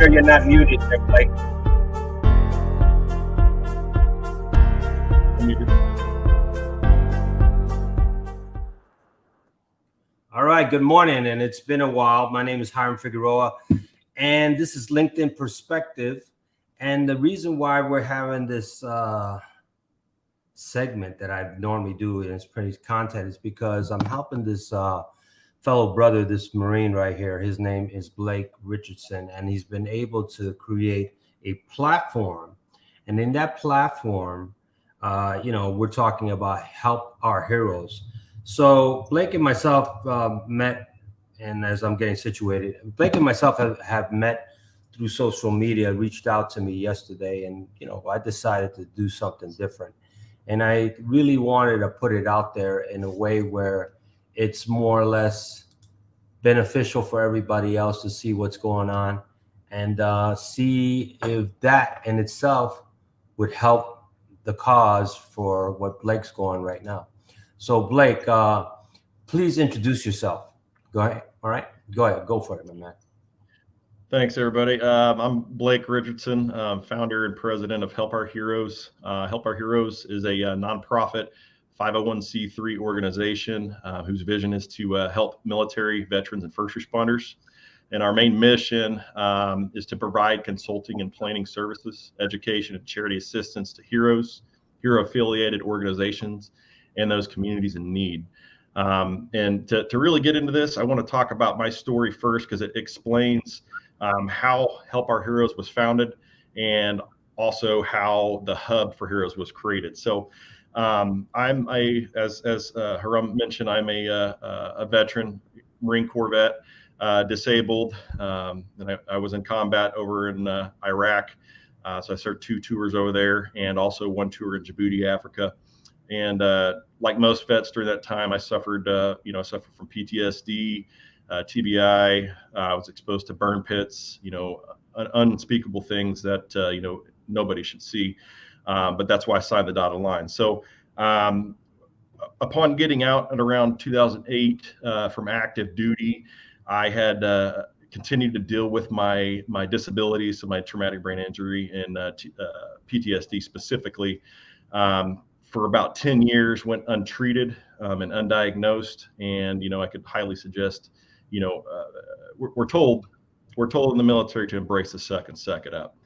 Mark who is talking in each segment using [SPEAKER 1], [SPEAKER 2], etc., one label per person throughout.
[SPEAKER 1] sure you're not muted there, Blake. All right, good morning, and it's been a while. My name is Hiram Figueroa, and this is LinkedIn Perspective. And the reason why we're having this segment that I normally do in pretty content is because I'm helping this fellow brother, this Marine right here. His name is Blake Richardson, and he's been able to create a platform. And in that platform, we're talking about Help Our Heroes. So Blake and myself met, and as I'm getting situated, Blake and myself have met through social media, reached out to me yesterday, and I decided to do something different. And I really wanted to put it out there in a way where it's more or less beneficial for everybody else to see what's going on and see if that in itself would help the cause for what Blake's going right now. So Blake, please introduce yourself. Go ahead. All right. Go ahead. Go for it, my man.
[SPEAKER 2] Thanks, everybody. I'm Blake Richardson, founder and president of Help Our Heroes. Help Our Heroes is a nonprofit 501c3 organization whose vision is to help military, veterans, and first responders. And our main mission is to provide consulting and planning services, education, and charity assistance to heroes, hero-affiliated organizations, and those communities in need. And to really get into this, I want to talk about my story first because it explains how Help Our Heroes was founded and also how the Hub for Heroes was created. So as Hiram mentioned, I'm a veteran, Marine Corps vet, disabled. And I was in combat over in Iraq. So I served 2 tours over there and also 1 tour in Djibouti, Africa. And like most vets during that time, I suffered from PTSD, TBI. I was exposed to burn pits, unspeakable things that, nobody should see. But that's why I signed the dotted line. So upon getting out at around 2008 from active duty, I had continued to deal with my disabilities, so my traumatic brain injury and PTSD specifically. For about 10 years, went untreated and undiagnosed. And, I could highly suggest, we're told in the military to embrace the suck and suck it up.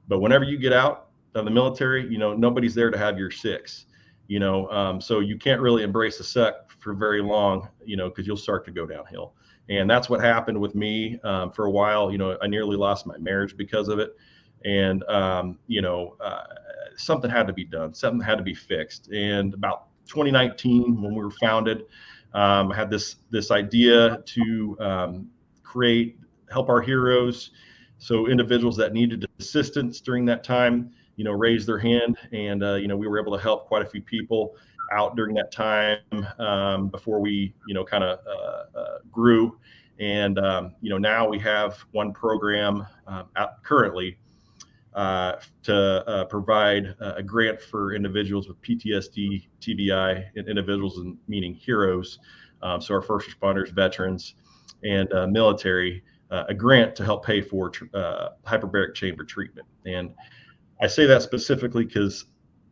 [SPEAKER 2] But whenever you get out of the military, nobody's there to have your 6, so you can't really embrace the suck for very long, because you'll start to go downhill. And that's what happened with me for a while. I nearly lost my marriage because of it. And, something had to be done. Something had to be fixed. And about 2019, when we were founded, I had this idea to create Help Our Heroes. So individuals that needed assistance during that time, raised their hand, and we were able to help quite a few people out during that time before we kind of grew. And now we have one program currently to provide a grant for individuals with PTSD, TBI, and individuals meaning heroes. So our first responders, veterans, and military, a grant to help pay for hyperbaric chamber treatment. And I say that specifically because,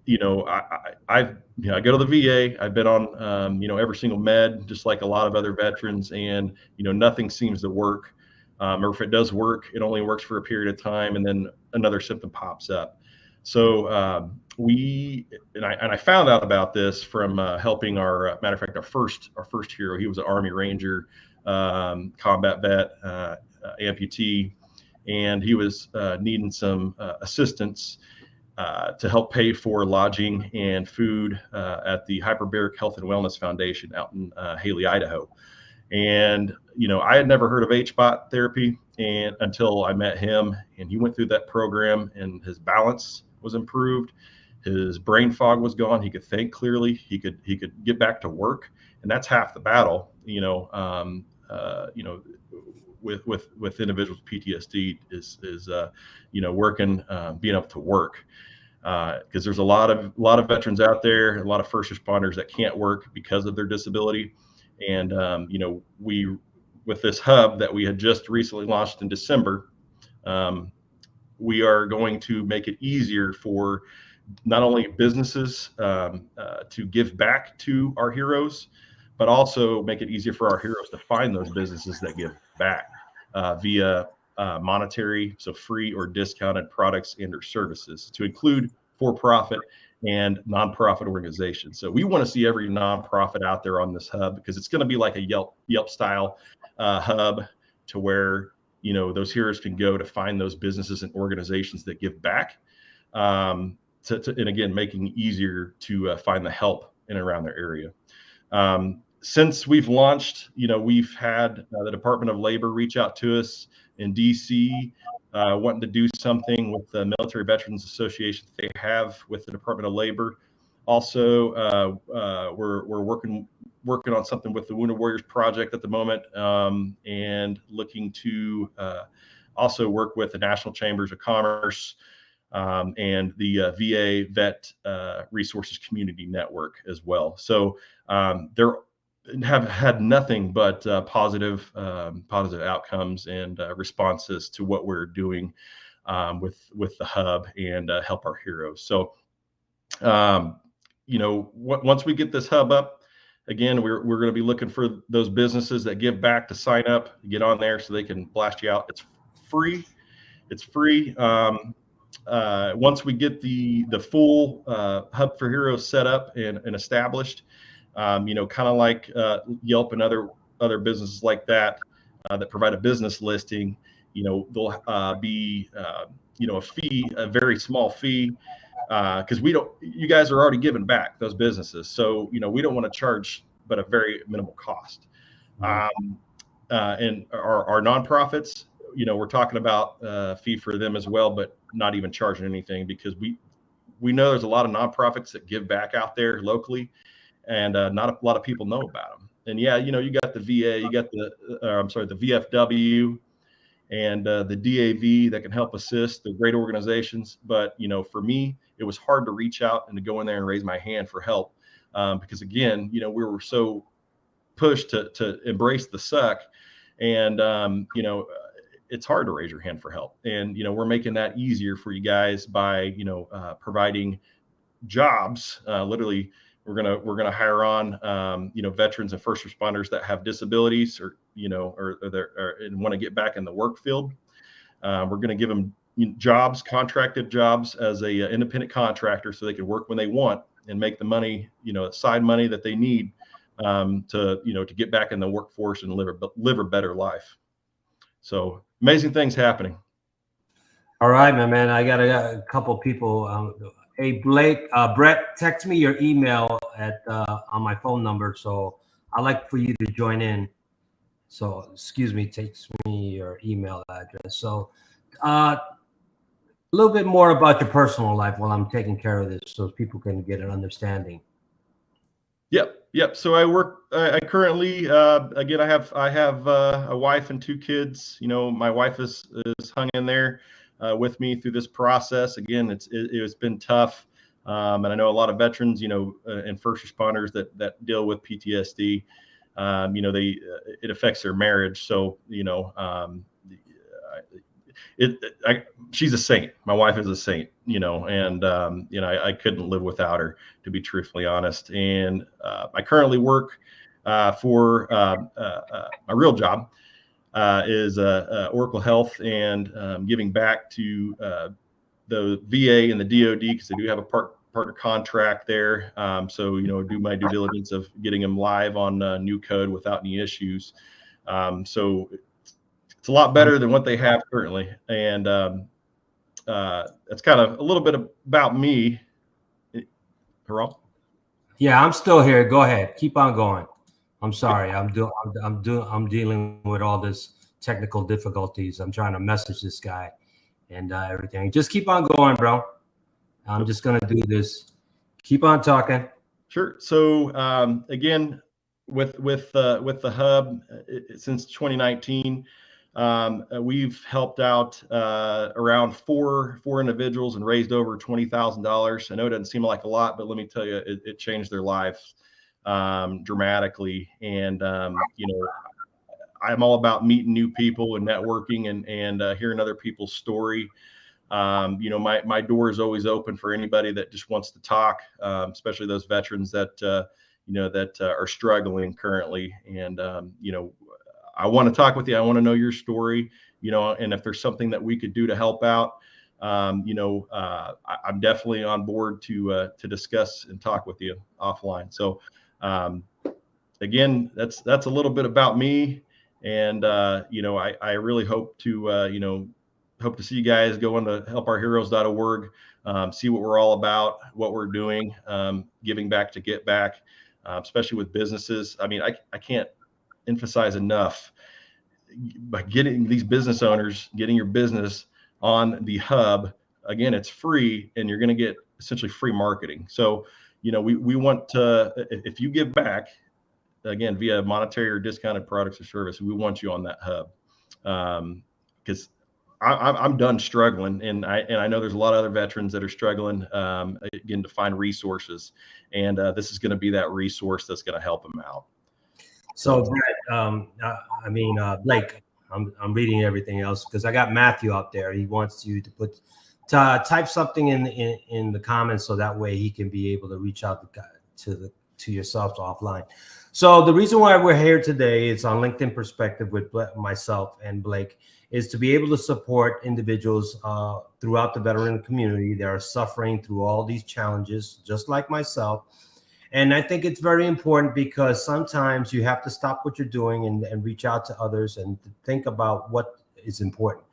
[SPEAKER 2] I go to the VA. I've been on, every single med, just like a lot of other veterans, and nothing seems to work. Or if it does work, it only works for a period of time, and then another symptom pops up. So I found out about this from helping matter of fact, our first hero. He was an Army Ranger, combat vet, amputee, and he was needing some assistance to help pay for lodging and food at the Hyperbaric Health and Wellness Foundation out in Haley, Idaho. And, I had never heard of HBOT therapy until I met him, and he went through that program, and his balance was improved. His brain fog was gone. He could think clearly. He could get back to work. And that's half the battle, with individuals with PTSD is working, being able to work. Because there's a lot of veterans out there, a lot of first responders that can't work because of their disability. And, we, with this hub that we had just recently launched in December, we are going to make it easier for not only businesses to give back to our heroes, but also make it easier for our heroes to find those businesses that give back via monetary, so free or discounted products and or services, to include for-profit and nonprofit organizations. So we want to see every nonprofit out there on this hub, because it's going to be like a Yelp style hub, to where those heroes can go to find those businesses and organizations that give back. And again, making it easier to find the help in and around their area. Since we've launched, we've had the Department of Labor reach out to us in DC, wanting to do something with the Military Veterans Association that they have with the Department of Labor. Also, we're working on something with the Wounded Warriors Project at the moment, and looking to also work with the National Chambers of Commerce, and the VA Vet Resources Community Network as well. So they're have had nothing but positive outcomes and responses to what we're doing with the hub and help our heroes. So once we get this hub up, again, we're going to be looking for those businesses that give back to sign up, get on there so they can blast you out. It's free. Once we get the full Hub for Heroes set up and established, kind of like Yelp and other businesses like that that provide a business listing, there'll be a fee, a very small fee, because you guys are already giving back, those businesses, so we don't want to charge but a very minimal cost. And our nonprofits, we're talking about a fee for them as well, but not even charging anything, because we know there's a lot of nonprofits that give back out there locally, and not a lot of people know about them. And yeah, you got the VA, you got the VFW, and the DAV that can help assist. They're great organizations, but for me, it was hard to reach out and to go in there and raise my hand for help, because again, we were so pushed to embrace the suck, and it's hard to raise your hand for help. And we're making that easier for you guys by providing jobs. Literally, we're gonna hire on veterans and first responders that have disabilities, or and want to get back in the work field. We're gonna give them jobs, contracted jobs, as a independent contractor, so they can work when they want and make the money, side money that they need to get back in the workforce and live a better life. So amazing things happening.
[SPEAKER 1] All right, my man. I got a couple people. Hey, Blake, Brett, text me your email on my phone number. So I'd like for you to join in. So excuse me, text me your email address. So a little bit more about your personal life while I'm taking care of this, so people can get an understanding.
[SPEAKER 2] Yep. So I currently, again, I have a wife and 2 kids. My wife is hung in there with me through this process. Again, it's been tough, and I know a lot of veterans, and first responders that deal with PTSD. It affects their marriage. So she's a saint. My wife is a saint, and I couldn't live without her, to be truthfully honest. And I currently work for my real job is Oracle Health, and giving back to the VA and the DoD, because they do have a partner contract there. So do my due diligence of getting them live on new code without any issues. So it's a lot better than what they have currently. And that's kind of a little bit about me. Haral?
[SPEAKER 1] Yeah, I'm still here. Go ahead. Keep on going. I'm sorry. I'm dealing with all this technical difficulties. I'm trying to message this guy and everything. Just keep on going, bro. I'm just gonna do this. Keep on talking.
[SPEAKER 2] Sure. So again, with the hub, since 2019, we've helped out around four individuals and raised over $20,000. I know it doesn't seem like a lot, but let me tell you, it changed their lives dramatically. And I'm all about meeting new people and networking and hearing other people's story. My door is always open for anybody that just wants to talk, especially those veterans that are struggling currently. And I want to talk with you. I want to know your story. And if there's something that we could do to help out, I'm definitely on board to discuss and talk with you offline. So again, that's a little bit about me. And I really hope to hope to see you guys go into helpourheroes.org, see what we're all about, what we're doing, giving back to get back, especially with businesses. I mean, I can't emphasize enough, by getting these business owners, getting your business on the hub. Again, it's free, and you're going to get essentially free marketing. So, we want to, if you give back, again, via monetary or discounted products or service, we want you on that hub. Because I'm done struggling, and I know there's a lot of other veterans that are struggling, again, to find resources, and this is going to be that resource that's going to help them out.
[SPEAKER 1] So, Blake, I'm reading everything else because I got Matthew up there. He wants you to type something in the comments so that way he can be able to reach out to yourself offline. So the reason why we're here today is on LinkedIn Perspective with myself and Blake, is to be able to support individuals throughout the veteran community that are suffering through all these challenges, just like myself. And I think it's very important because sometimes you have to stop what you're doing and reach out to others and think about what is important.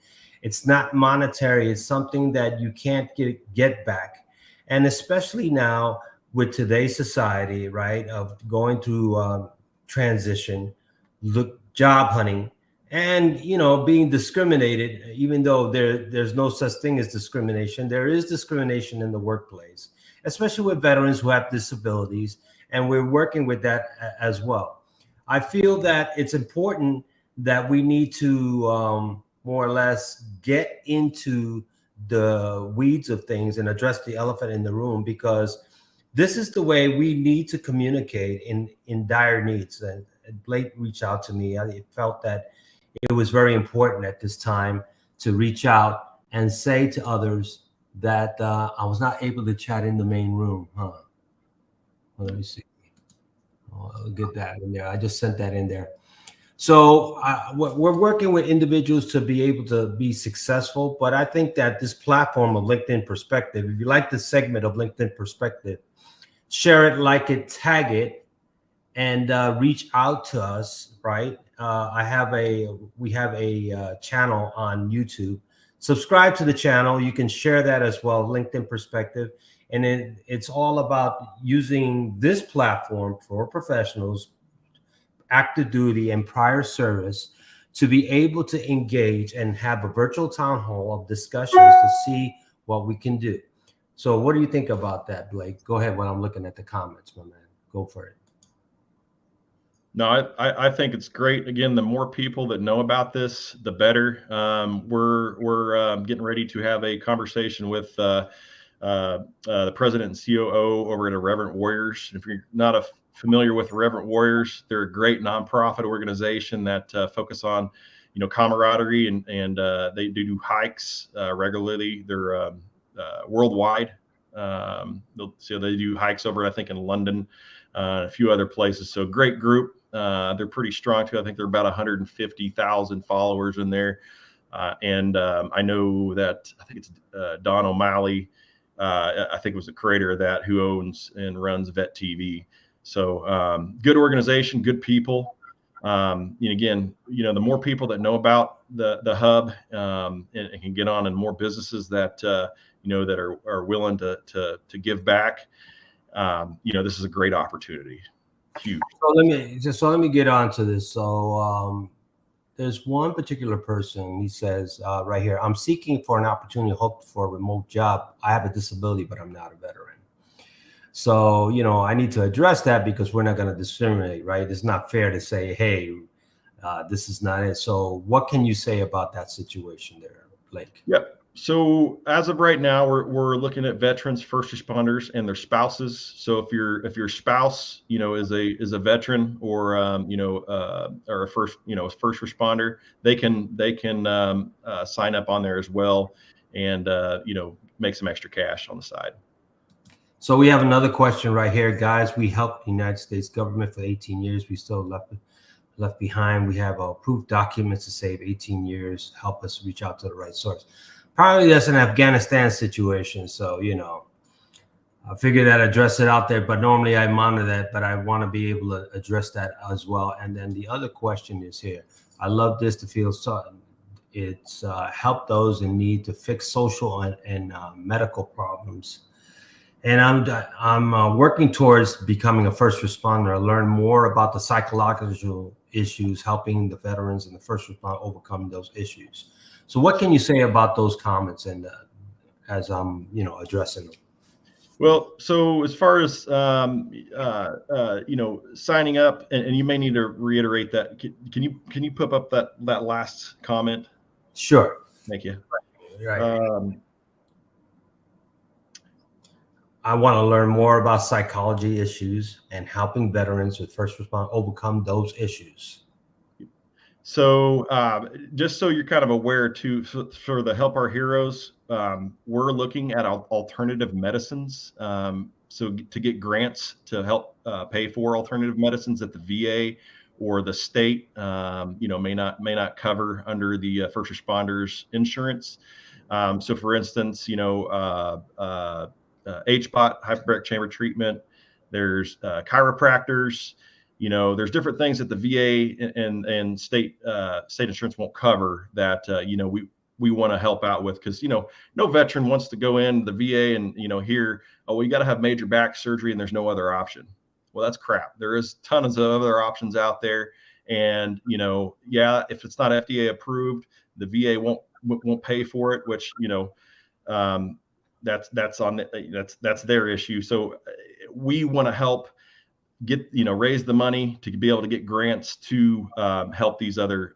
[SPEAKER 1] It's not monetary. It's something that you can't get back. And especially now with today's society, right, of going through transition, job hunting, and, being discriminated, even though there's no such thing as discrimination. There is discrimination in the workplace, especially with veterans who have disabilities, and we're working with that as well. I feel that it's important that we need to more or less get into the weeds of things and address the elephant in the room, because this is the way we need to communicate in dire needs. And Blake reached out to me. I felt that it was very important at this time to reach out and say to others that I was not able to chat in the main room. Well, let me see. I'll get that in there. I just sent that in there. So we're working with individuals to be able to be successful. But I think that this platform of LinkedIn Perspective, if you like this segment of LinkedIn Perspective, share it, like it, tag it, and reach out to us, right? We have a channel on YouTube. Subscribe to the channel. You can share that as well, LinkedIn Perspective. And it's all about using this platform for professionals, active duty and prior service, to be able to engage and have a virtual town hall of discussions to see what we can do. So what do you think about that, Blake? Go ahead when I'm looking at the comments, my man. Go for it.
[SPEAKER 2] No, I think it's great. Again, the more people that know about this, the better. We're getting ready to have a conversation with the president and COO over at Irreverent Warriors. If you're not familiar with Irreverent Warriors, they're a great nonprofit organization that focus on, camaraderie, and they do hikes regularly. They're worldwide. So they do hikes over, I think, in London, a few other places. So great group. They're pretty strong too. I think they're about 150,000 followers in there. And I know that, I think it's Don O'Malley, I think it was the creator of that, who owns and runs Vet TV. So good organization, good people. And again, the more people that know about the hub and can get on, and more businesses that that are willing to give back, this is a great opportunity. Huge.
[SPEAKER 1] So let me get on to this. So there's one particular person. He says right here, I'm seeking for an opportunity, hope for a remote job. I have a disability, but I'm not a veteran. So, I need to address that, because we're not going to discriminate, right? It's not fair to say, hey, this is not it. So what can you say about that situation there, Blake?
[SPEAKER 2] Yep. So as of right now, we're looking at veterans, first responders, and their spouses. So if your spouse, is a veteran, or or a first responder, they can sign up on there as well. and make some extra cash on the side.
[SPEAKER 1] So we have another question right here, guys. We helped the United States government for 18 years. We still left behind. We have approved documents to save 18 years. Help us reach out to the right source. Probably that's an Afghanistan situation. So, I figured I'd address it out there, but normally I monitor that, but I want to be able to address that as well. And then the other question is here. I love this to feel so. It's help those in need to fix social and medical problems. And I'm working towards becoming a first responder. I learn more about the psychological issues, helping the veterans and the first responder overcome those issues. So what can you say about those comments and as I'm, addressing them?
[SPEAKER 2] Well, so as far as signing up, and you may need to reiterate that. Can you put up that last comment?
[SPEAKER 1] Sure.
[SPEAKER 2] Thank you.
[SPEAKER 1] Right. I want to learn more about psychology issues and helping veterans with first responder overcome those issues.
[SPEAKER 2] So just so you're kind of aware too, for the Help Our Heroes, we're looking at alternative medicines. So to get grants to help pay for alternative medicines that the VA or the state, may not cover under the first responders insurance. So for instance, HBOT, hyperbaric chamber treatment. There's chiropractors. There's different things that the VA and state insurance won't cover that we want to help out with, because no veteran wants to go in the VA and hear, oh, you got to have major back surgery and there's no other option. Well, that's crap. There is tons of other options out there, and if it's not FDA approved, the VA won't pay for it, which that's their issue. So we want to help get raise the money to be able to get grants to help these other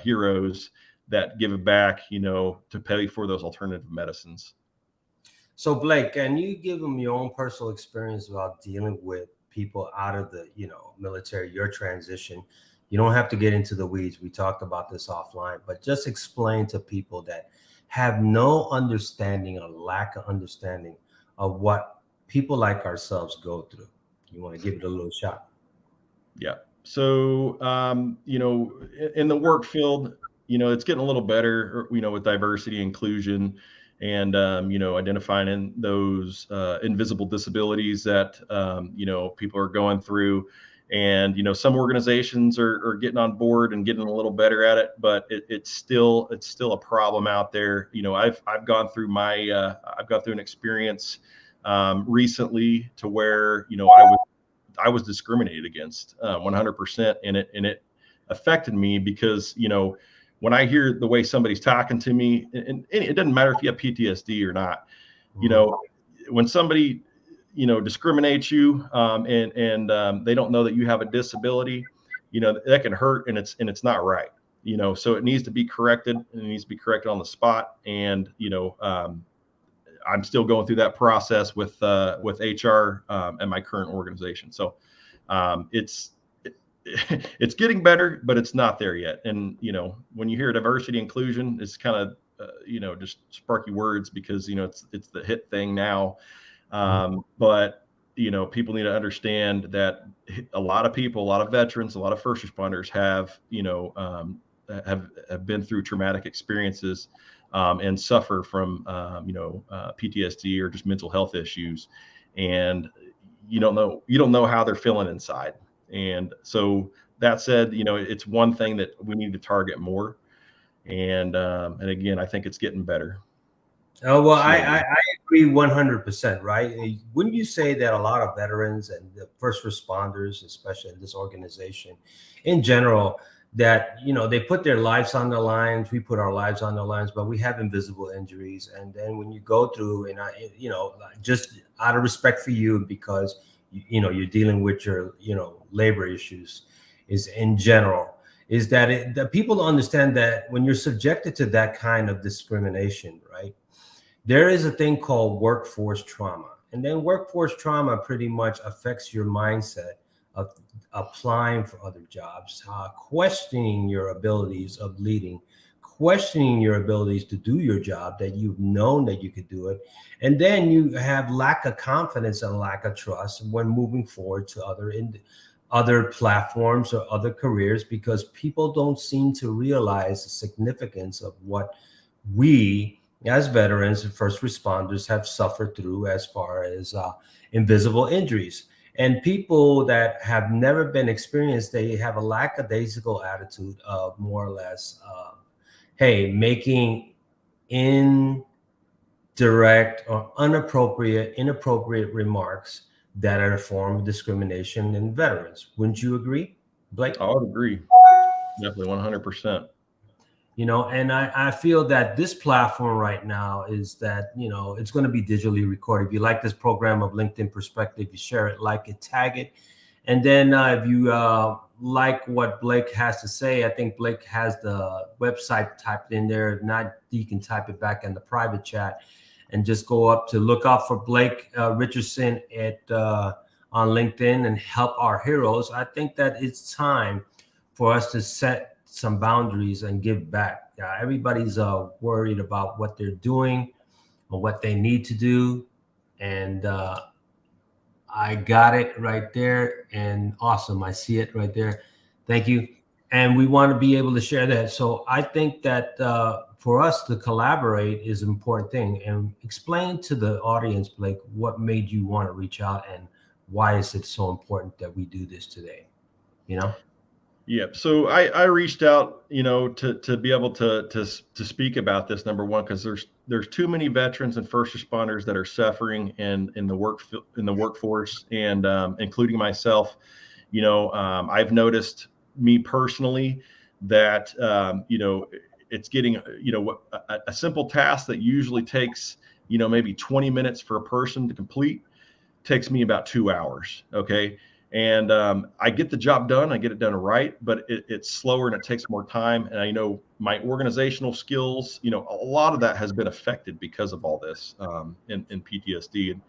[SPEAKER 2] heroes that give it back, to pay for those alternative medicines.
[SPEAKER 1] So Blake, can you give them your own personal experience about dealing with people out of the military, your transition? You don't have to get into the weeds. We talked about this offline, but just explain to people that have no understanding or lack of understanding of what people like ourselves go through. You want to give it a little shot?
[SPEAKER 2] Yeah. So, in the work field, it's getting a little better, with diversity, inclusion, and, identifying those invisible disabilities that, people are going through. And, some organizations are getting on board and getting a little better at it, but it's still a problem out there. I've gone through an experience recently to where, I was discriminated against 100%, and it affected me because, when I hear the way somebody's talking to me, and it doesn't matter if you have PTSD or not, when somebody, discriminates you, and they don't know that you have a disability, that can hurt, and it's not right. So it needs to be corrected, and it needs to be corrected on the spot. And, I'm still going through that process with HR and my current organization. So it's getting better, but it's not there yet. And when you hear diversity inclusion, it's kind of just sparky words, because it's the hit thing now. But people need to understand that a lot of veterans, a lot of first responders have been through traumatic experiences, and suffer from PTSD or just mental health issues, and you don't know how they're feeling inside. And so that said, it's one thing that we need to target more, and again, I think it's getting better.
[SPEAKER 1] Oh, well, I agree 100%, right? Wouldn't you say that a lot of veterans and the first responders, especially in this organization in general, that they put their lives on the lines, we put our lives on the lines, but we have invisible injuries. And then when you go through, and just out of respect for you, because you're dealing with your labor issues, is in general, is that that people understand that when you're subjected to that kind of discrimination, right, there is a thing called workforce trauma. And then workforce trauma pretty much affects your mindset of applying for other jobs, questioning your abilities of leading, questioning your abilities to do your job, that you've known that you could do it. And then you have lack of confidence and lack of trust when moving forward to other platforms or other careers, because people don't seem to realize the significance of what we as veterans and first responders have suffered through as far as invisible injuries. And people that have never been experienced, they have a lackadaisical attitude of more or less, hey, making indirect or inappropriate remarks that are a form of discrimination in veterans. Wouldn't you agree, Blake?
[SPEAKER 2] I would agree. Definitely 100%.
[SPEAKER 1] And I feel that this platform right now is that, it's going to be digitally recorded. If you like this program of LinkedIn Perspective, you share it, like it, tag it. And then if you like what Blake has to say, I think Blake has the website typed in there. If not, you can type it back in the private chat and just go up to look out for Blake Richardson on LinkedIn and help our heroes. I think that it's time for us to set some boundaries and give back. Everybody's worried about what they're doing or what they need to do. And I got it right there. And awesome. I see it right there. Thank you. And we want to be able to share that. So I think that for us to collaborate is an important thing. And explain to the audience, Blake, what made you want to reach out and why is it so important that we do this today?
[SPEAKER 2] Yeah. So I reached out, to be able to speak about this, number one, because there's too many veterans and first responders that are suffering in the workforce, and including myself. I've noticed, me personally, that it's getting, a simple task that usually takes maybe 20 minutes for a person to complete takes me about 2 hours. Okay. And I get the job done. I get it done right, but it's slower and it takes more time. And I know my organizational skills, a lot of that has been affected because of all this in PTSD.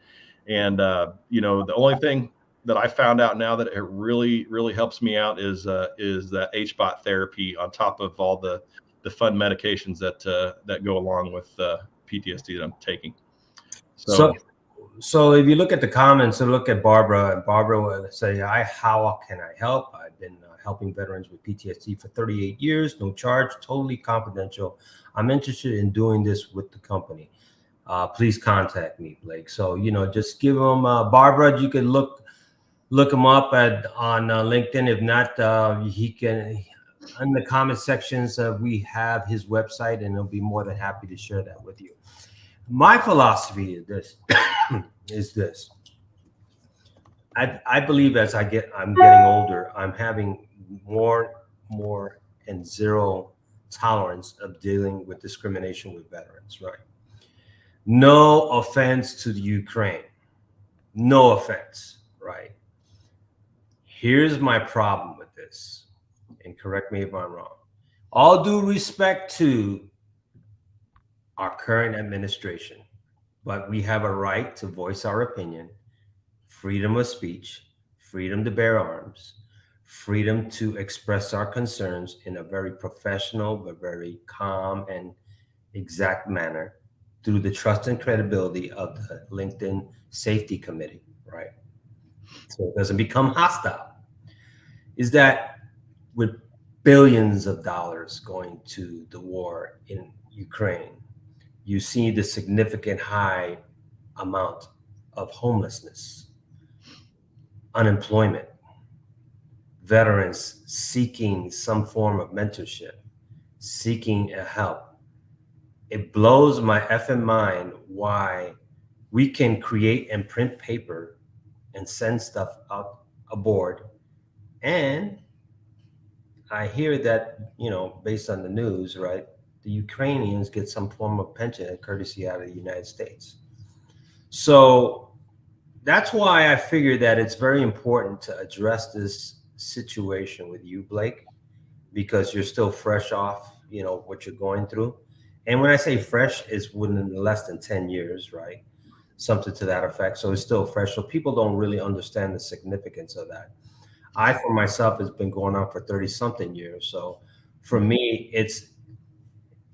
[SPEAKER 2] And the only thing that I found out now that it really, really helps me out is that HBOT therapy, on top of all the fun medications that go along with PTSD that I'm taking.
[SPEAKER 1] So if you look at the comments and look at Barbara, and Barbara will say, how can I help? I've been helping veterans with PTSD for 38 years, no charge, totally confidential. I'm interested in doing this with the company. Please contact me, Blake. So, just give them, Barbara, you can look him up on LinkedIn. If not, he can, in the comment sections, we have his website, and he'll be more than happy to share that with you. My philosophy is this. I believe as I'm getting older, I'm having more and zero tolerance of dealing with discrimination with veterans, right? No offense to the Ukraine. No offense, right? Here's my problem with this, and correct me if I'm wrong. All due respect to our current administration, but we have a right to voice our opinion, freedom of speech, freedom to bear arms, freedom to express our concerns in a very professional but very calm and exact manner through the trust and credibility of the LinkedIn Safety Committee, right? So it doesn't become hostile. Is that with billions of dollars going to the war in Ukraine, you see the significant high amount of homelessness, unemployment, veterans seeking some form of mentorship, seeking a help. It blows my effing mind why we can create and print paper and send stuff out aboard. And I hear that, based on the news, right, the Ukrainians get some form of pension courtesy out of the United States. So that's why I figured that it's very important to address this situation with you, Blake, because you're still fresh off, what you're going through. And when I say fresh, it's within less than 10 years, right? Something to that effect. So it's still fresh. So people don't really understand the significance of that. I, for myself, has been going on for 30 something years. So for me,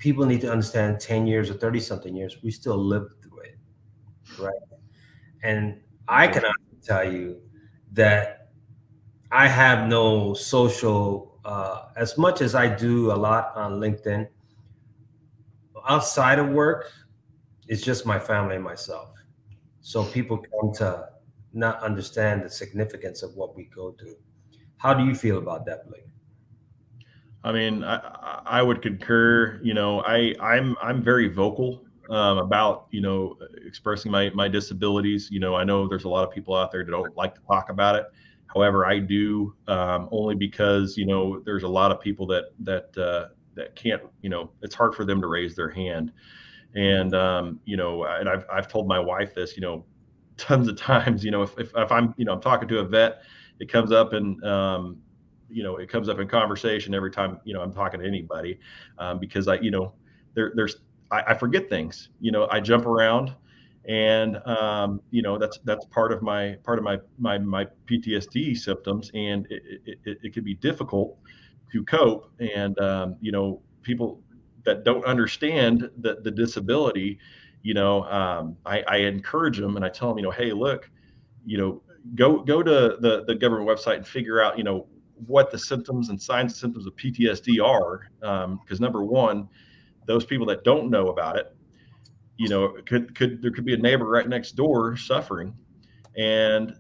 [SPEAKER 1] people need to understand 10 years or 30 something years, we still live through it, right? And I can honestly tell you that I have no social, as much as I do a lot on LinkedIn, outside of work, it's just my family and myself. So people come to not understand the significance of what we go through. How do you feel about that, Blake?
[SPEAKER 2] I mean, I would concur. I'm very vocal about expressing my disabilities. I know there's a lot of people out there that don't like to talk about it. However, I do, only because there's a lot of people that can't. It's hard for them to raise their hand, and and I've told my wife this. Tons of times. If I'm talking to a vet, it comes up and it comes up in conversation every time I'm talking to anybody, because there's I forget things. I jump around, and that's part of my PTSD symptoms, and it can be difficult to cope. And people that don't understand the disability, I encourage them, and I tell them, hey, look, you know, go to the government website and figure out, what the symptoms and signs and symptoms of PTSD are. Because number one, those people that don't know about it, could there could be a neighbor right next door suffering, and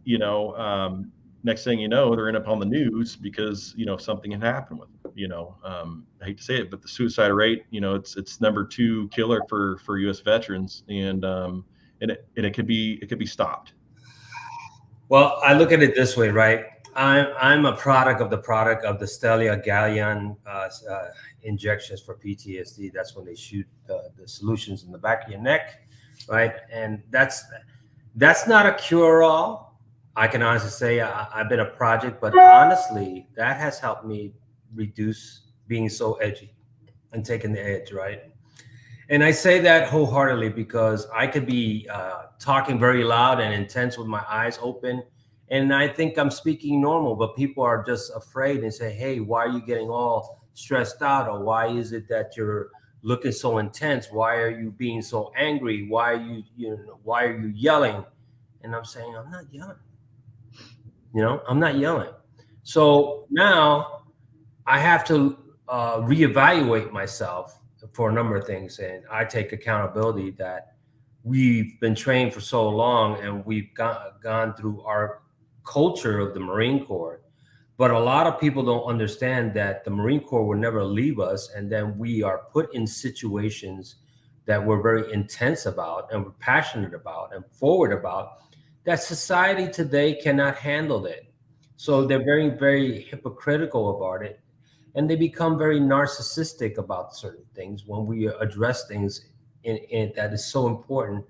[SPEAKER 2] next thing you know, they're end up on the news because something had happened with them. I hate to say it, but the suicide rate, it's number two killer for U.S. veterans, and it could be stopped.
[SPEAKER 1] Well, I look at it this way, right? I'm a product of the Stellia Gallion injections for PTSD. That's when they shoot the solutions in the back of your neck, right? And that's not a cure-all. I can honestly say I've been a project, but honestly, that has helped me reduce being so edgy and taking the edge, right? And I say that wholeheartedly because I could be talking very loud and intense with my eyes open. And I think I'm speaking normal, but people are just afraid and say, hey, why are you getting all stressed out? Or why is it that you're looking so intense? Why are you being so angry? Why are you yelling? And I'm saying, I'm not yelling. I'm not yelling. So now I have to reevaluate myself for a number of things, and I take accountability that we've been trained for so long, and we've gone through our culture of the Marine Corps. But a lot of people don't understand that the Marine Corps will never leave us, and then we are put in situations that we're very intense about, and we're passionate about, and forward about, that society today cannot handle it. So they're very, very hypocritical about it, and they become very narcissistic about certain things when we address things in that is so important,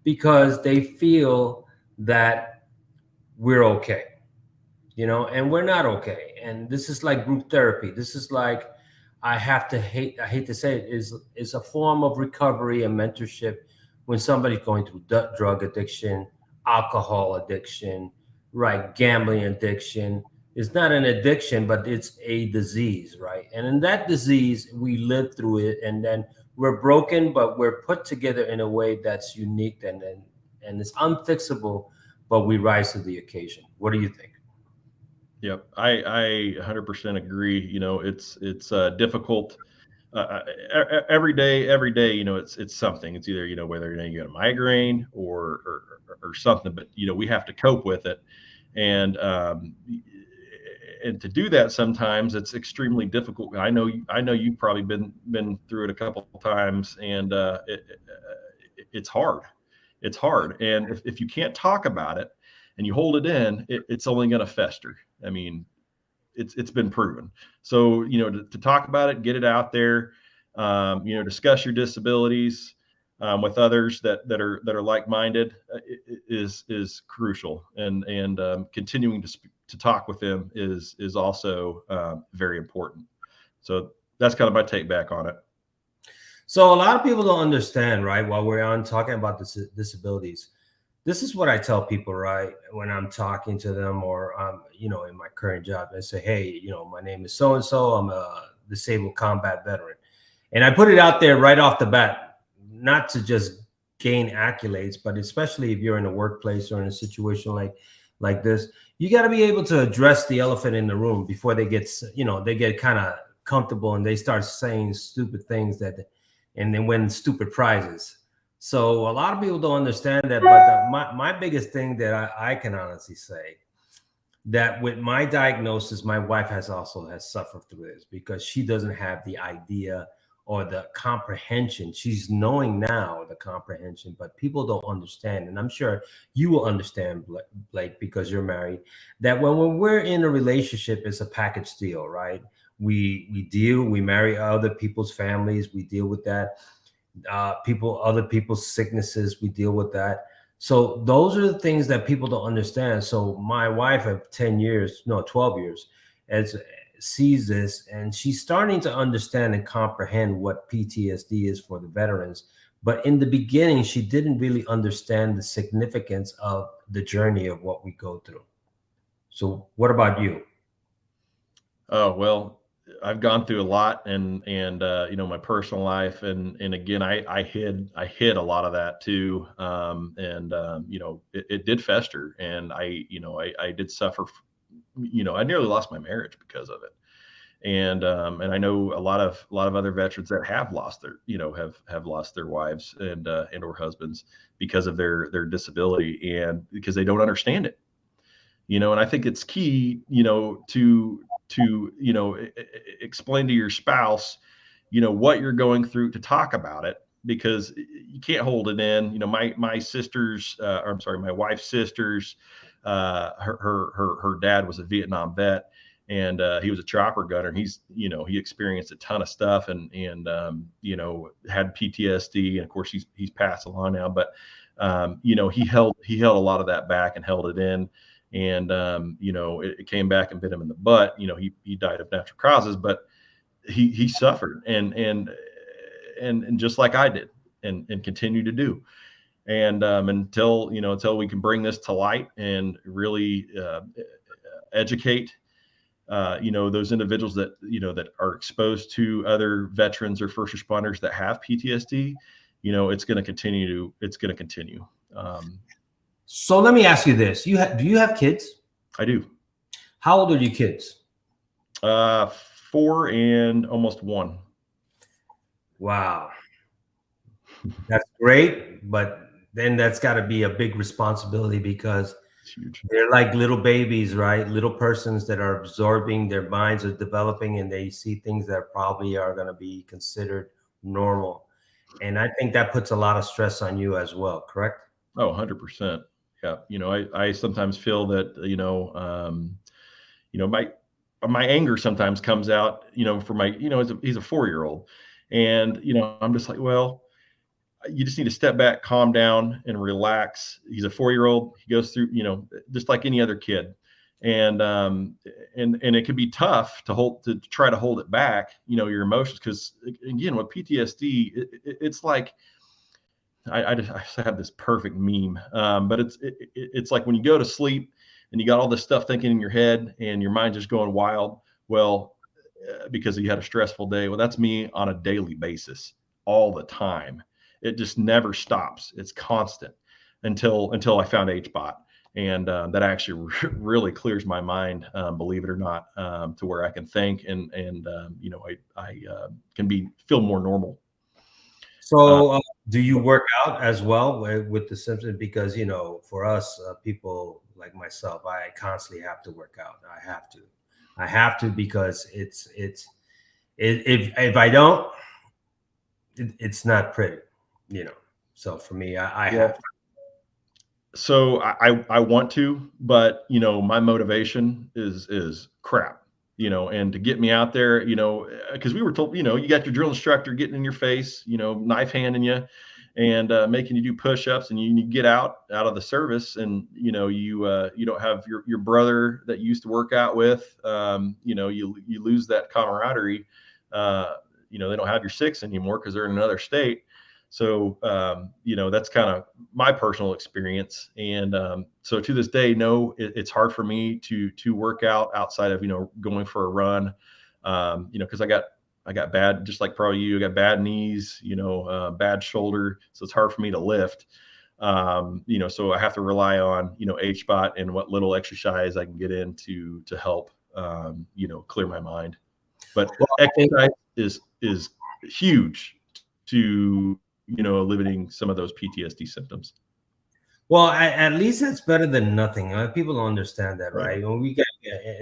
[SPEAKER 1] because they feel that we're okay, and we're not okay. And this is like group therapy. This is like, I hate to say it, is a form of recovery and mentorship when somebody's going through drug addiction, alcohol addiction, right? Gambling addiction. It's not an addiction, but it's a disease, right? And in that disease, we live through it, and then we're broken, but we're put together in a way that's unique, and it's unfixable, but we rise to the occasion. What do you think?
[SPEAKER 2] Yep, I 100% agree. It's difficult. Every day, it's something. It's either whether you get a migraine or something, but we have to cope with it, and and to do that sometimes it's extremely difficult. I know you've probably been through it a couple of times, and it's hard. It's hard, and if you can't talk about it and you hold it in, it's only going to fester. I mean, it's been proven. So to talk about it, get it out there, discuss your disabilities with others that are like-minded, is crucial, and continuing to talk with them is also very important. So that's kind of my take back on it.
[SPEAKER 1] So a lot of people don't understand, right? While we're on talking about disabilities, this is what I tell people, right? When I'm talking to them, or in my current job, I say, hey, my name is so and so. I'm a disabled combat veteran, And I put it out there right off the bat, not to just gain accolades, but especially if you're in a workplace or in a situation like this, you got to be able to address the elephant in the room before they get, they get kind of comfortable and they start saying stupid things and then win stupid prizes. So a lot of people don't understand that. But my biggest thing that I can honestly say, that with my diagnosis, my wife has suffered through this, because she doesn't have the idea or the comprehension. She's knowing now the comprehension, but people don't understand. And I'm sure you will understand, Blake, because you're married, that when we're in a relationship, it's a package deal, right? We marry other people's families, we deal with that. Other people's sicknesses, we deal with that. So those are the things that people don't understand. So my wife of 10 years, no, 12 years, as sees this, and she's starting to understand and comprehend what PTSD is for the veterans. But in the beginning, she didn't really understand the significance of the journey of what we go through. So what about you?
[SPEAKER 2] Oh, well, I've gone through a lot, and my personal life, and again, I hid a lot of that too. And it did fester, and I did suffer. I nearly lost my marriage because of it. And I know a lot of other veterans that have lost their have lost their wives and or husbands because of their disability, and because they don't understand it. And I think it's key, to explain to your spouse, what you're going through, to talk about it, because you can't hold it in. My sisters, or I'm sorry, my wife's sisters, her dad was a Vietnam vet, and he was a chopper gunner. And he experienced a ton of stuff, and had PTSD, and of course he's passed along now. But he held a lot of that back and held it in, and it came back and bit him in the butt. He died of natural causes, but he suffered, and just like I did, and continue to do. And until we can bring this to light and really educate those individuals that are exposed to other veterans or first responders that have PTSD, it's going to continue.
[SPEAKER 1] So let me ask you this: do you have kids?
[SPEAKER 2] I do.
[SPEAKER 1] How old are your kids?
[SPEAKER 2] 4 and almost 1.
[SPEAKER 1] Wow, that's great, but then that's got to be a big responsibility, because
[SPEAKER 2] It's huge.
[SPEAKER 1] they're like little babies, right? Little persons that are absorbing, their minds are developing, and they see things that probably are going to be considered normal. And I think that puts a lot of stress on you as well, correct?
[SPEAKER 2] Oh, 100%. Yeah. I sometimes feel that, my anger sometimes comes out, for my, he's a 4-year-old. And, I'm just like, well, you just need to step back, calm down, and relax. He's a 4-year-old. He goes through, just like any other kid. And it can be tough to try to hold it back, your emotions. Cause again, with PTSD, it's like, I have this perfect meme, but it's like when you go to sleep and you got all this stuff thinking in your head and your mind just going wild. Well, because you had a stressful day. Well, that's me on a daily basis, all the time. It just never stops. It's constant until I found HBOT, and that actually really clears my mind, believe it or not, to where I can think, and I can feel more normal. Uh,
[SPEAKER 1] So, do you work out as well with the symptoms? Because, for us, people like myself, I constantly have to work out. I have to, because if I don't, it's not pretty, you know. So for me, I have
[SPEAKER 2] well,
[SPEAKER 1] to.
[SPEAKER 2] so I want to, but my motivation is crap, and to get me out there, because we were told, you got your drill instructor getting in your face, knife handing you, and making you do push-ups, and you get out of the service, and you don't have your brother that you used to work out with, you lose that camaraderie. They don't have your six anymore because they're in another state. So, that's kind of my personal experience. And so to this day, no, it's hard for me to work out outside of, going for a run, because I got bad, just like probably you, I got bad knees, bad shoulder. So it's hard for me to lift. So I have to rely on, HBOT and what little exercise I can get in to help, clear my mind. But
[SPEAKER 1] Well, I think
[SPEAKER 2] exercise is huge to, eliminating some of those PTSD symptoms.
[SPEAKER 1] Well, at least that's better than nothing. People don't understand that,
[SPEAKER 2] Right.
[SPEAKER 1] right? When we get,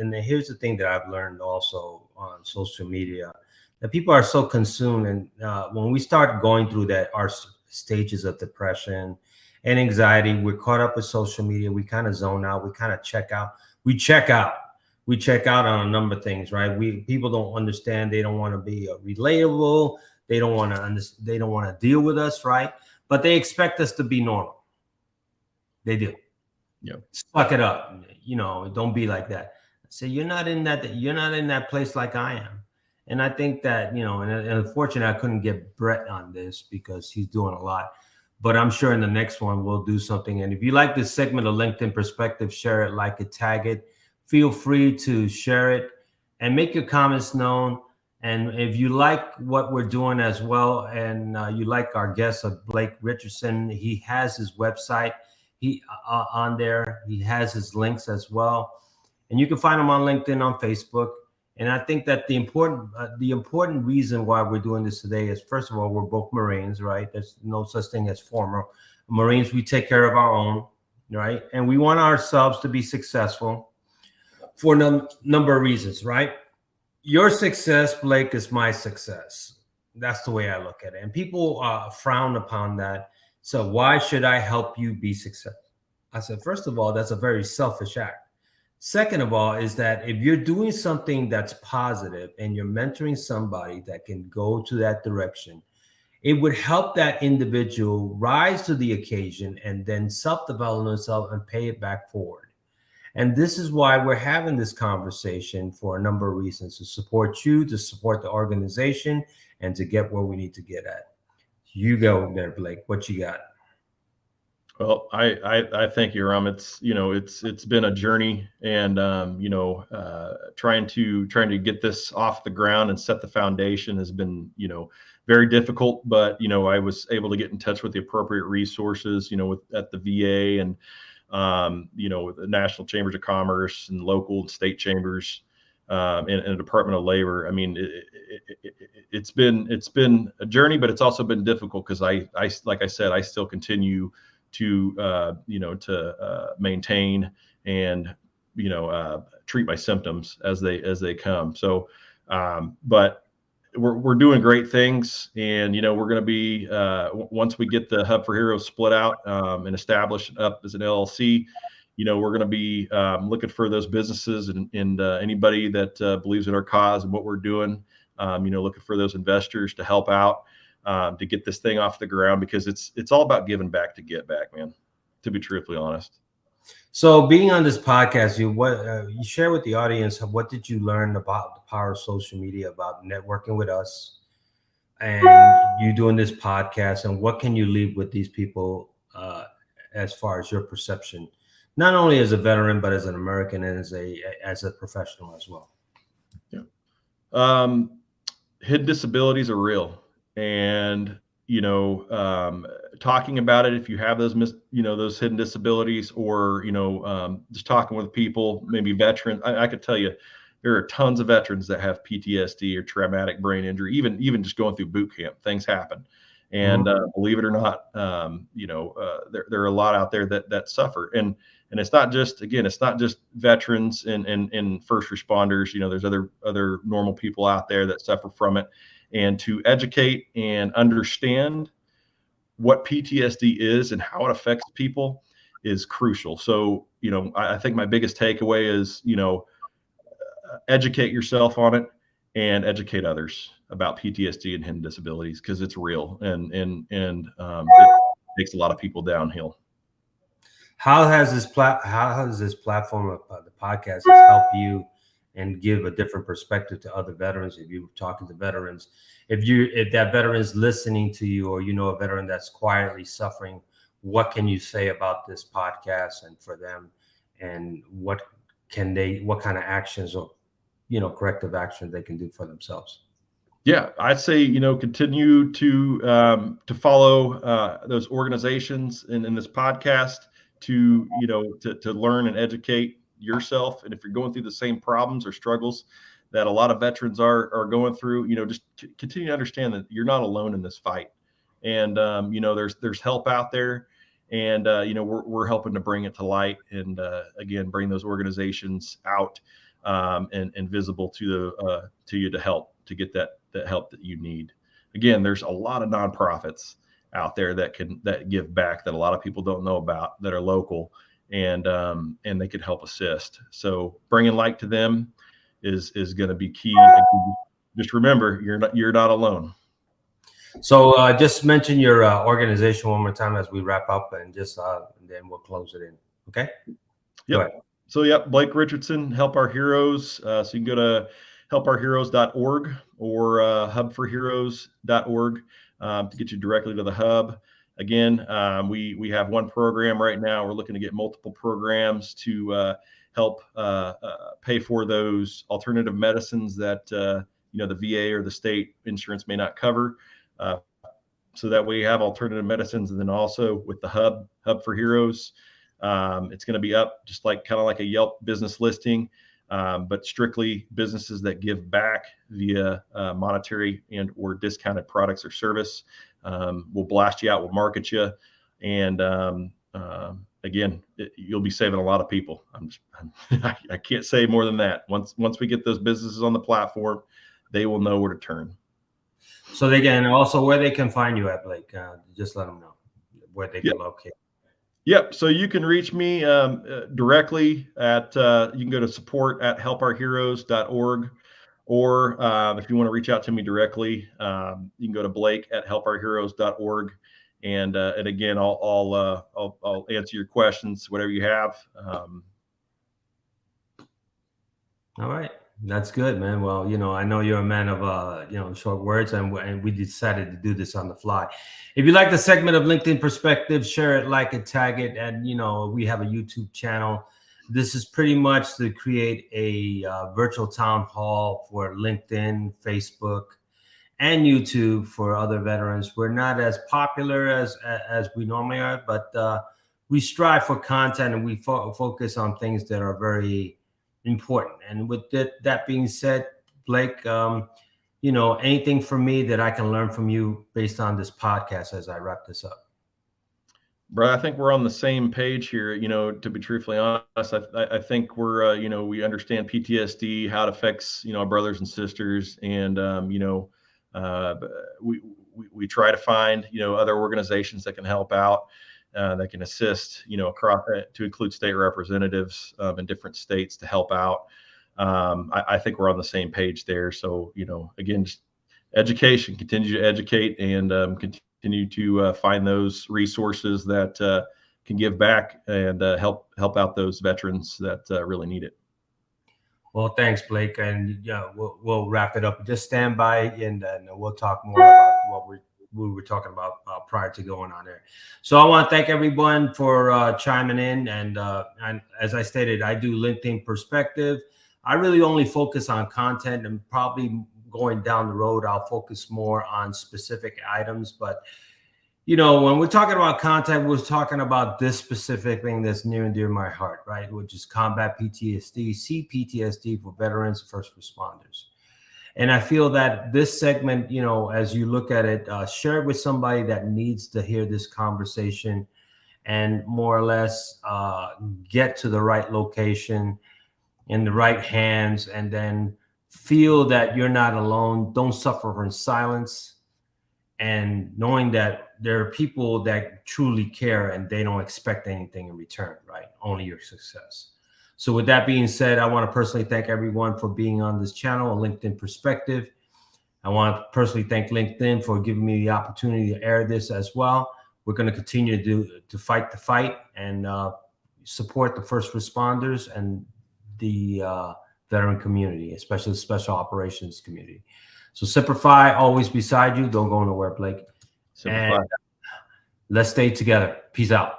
[SPEAKER 1] and here's the thing that I've learned also on social media, that people are so consumed, and when we start going through that, our stages of depression and anxiety, we're caught up with social media. We kind of zone out. We kind of check out. We check out. We check out on a number of things, right? People don't understand. They don't want to be relatable. They don't want to. They don't want to deal with us, right? But they expect us to be normal. They do.
[SPEAKER 2] Yeah.
[SPEAKER 1] Suck it up. Don't be like that. So you're not in that place like I am. And I think that, and unfortunately I couldn't get Brett on this because he's doing a lot. But I'm sure in the next one we'll do something. And if you like this segment of LinkedIn Perspective, share it, like it, tag it. Feel free to share it and make your comments known. And if you like what we're doing as well, and you like our guest of Blake Richardson, he has his website. He on there. He has his links as well, and you can find him on LinkedIn, on Facebook. And I think that the important reason why we're doing this today is, first of all, we're both Marines, right? There's no such thing as former Marines. We take care of our own, right? And we want ourselves to be successful for a number of reasons, right? Your success, Blake, is my success. That's the way I look at it. And people frown upon that. So why should I help you be successful? I said, first of all, that's a very selfish act. Second of all, is that if you're doing something that's positive and you're mentoring somebody that can go to that direction, it would help that individual rise to the occasion and then self-develop themselves and pay it back forward. And this is why we're having this conversation, for a number of reasons: to support you, to support the organization, and to get where we need to get at. You go there, Blake. What you got?
[SPEAKER 2] Well, I thank you, Ram. It's been a journey, and trying to get this off the ground and set the foundation has been very difficult. But I was able to get in touch with the appropriate resources, at the VA and with the National Chambers of Commerce and local and state chambers, and the Department of Labor. I mean, it's been a journey, but it's also been difficult because I like I said, I still continue to maintain and treat my symptoms as they come. So, but we're doing great things, and we're going to be once we get the Hub for Heroes split out and established up as an LLC. We're going to be looking for those businesses and anybody that believes in our cause and what we're doing. Looking for those investors to help out. To get this thing off the ground, because it's all about giving back to get back, man, to be truthfully honest.
[SPEAKER 1] So, being on this podcast, you share with the audience, what did you learn about the power of social media, about networking with us, and you doing this podcast, and what can you leave with these people as far as your perception, not only as a veteran but as an American and as a professional as well?
[SPEAKER 2] Yeah. Hidden disabilities are real, and talking about it, if you have those hidden disabilities, or just talking with people, maybe veterans. I could tell you there are tons of veterans that have PTSD or traumatic brain injury. Even just going through boot camp, things happen, and believe it or not, there are a lot out there that suffer, and it's not just veterans and first responders. There's other normal people out there that suffer from it. And to educate and understand what PTSD is and how it affects people is crucial. So, I think my biggest takeaway is, educate yourself on it and educate others about PTSD and hidden disabilities, because it's real, and it takes a lot of people downhill.
[SPEAKER 1] How has this platform of the podcast has helped you and give a different perspective to other veterans? If you're talking to veterans, if that veteran is listening to you, or a veteran that's quietly suffering, what can you say about this podcast and for them, and what kind of actions or corrective actions they can do for themselves?
[SPEAKER 2] Yeah, I'd say, continue to follow those organizations in this podcast to learn and educate yourself. And if you're going through the same problems or struggles that a lot of veterans are going through, just continue to understand that you're not alone in this fight. And there's help out there, and we're helping to bring it to light, and again, bring those organizations out, and visible to you, to help to get that help that you need. Again, there's a lot of nonprofits out there that give back, that a lot of people don't know about, that are local, and they could help assist. So bringing light to them is going to be key. Just remember, you're not alone.
[SPEAKER 1] So just mention your organization one more time as we wrap up, and then we'll close it in. Okay.
[SPEAKER 2] Yep. Go ahead. So, Blake Richardson, Help Our Heroes. So you can go to helpourheroes.org or hubforheroes.org to get you directly to the hub. Again, we have one program right now. We're looking to get multiple programs to help pay for those alternative medicines that the VA or the state insurance may not cover. So that we have alternative medicines, and then also with the hub for Heroes. It's going to be up just kind of like a Yelp business listing, but strictly businesses that give back via monetary and or discounted products or service. We'll blast you out, we'll market you, and again, you'll be saving a lot of people. I can't say more than that. Once we get those businesses on the platform, they will know where to turn.
[SPEAKER 1] So they can also, where they can find you at, Blake, just let them know where they can locate.
[SPEAKER 2] Yep. So you can reach me directly at, you can go to support@helpourheroes.org, or if you want to reach out to me directly, you can go to blake@helpourheroes.org. And again, I'll answer your questions, whatever you have.
[SPEAKER 1] All right. That's good, man. Well, I know you're a man of, short words, and we decided to do this on the fly. If you like the segment of LinkedIn Perspective, share it, like it, tag it. And, we have a YouTube channel. This is pretty much to create a virtual town hall for LinkedIn, Facebook, and YouTube for other veterans. We're not as popular as we normally are, but we strive for content, and we focus on things that are very important. And with that being said, Blake, anything from me that I can learn from you based on this podcast as I wrap this up?
[SPEAKER 2] Bro, I think we're on the same page here. To be truthfully honest, I think we're, we understand PTSD, how it affects, our brothers and sisters. And, we try to find, other organizations that can help out, that can assist, across, to include state representatives in different states to help out. I think we're on the same page there. So, again, just education, continue to educate, and continue to find those resources that can give back and help out those veterans that really need it.
[SPEAKER 1] Well, thanks, Blake, and we'll wrap it up. Just stand by, and we'll talk more about what we were talking about prior to going on there. So I want to thank everyone for chiming in, and as I stated, I do LinkedIn Perspective. I really only focus on content, and probably going down the road, I'll focus more on specific items. But when we're talking about content, we're talking about this specific thing that's near and dear to my heart, right? Which is combat PTSD, CPTSD for veterans and first responders. And I feel that this segment, as you look at it, share it with somebody that needs to hear this conversation, and more or less get to the right location in the right hands, and then feel that you're not alone. Don't suffer in silence. And knowing that there are people that truly care, and they don't expect anything in return, right? Only your success. So with that being said, I want to personally thank everyone for being on this channel, LinkedIn Perspective. I want to personally thank LinkedIn for giving me the opportunity to air this as well. We're going to continue to fight the fight, and support the first responders and the veteran community, especially the special operations community. So Simplify, always beside you. Don't go nowhere, Blake.
[SPEAKER 2] Simplify.
[SPEAKER 1] And let's stay together. Peace out.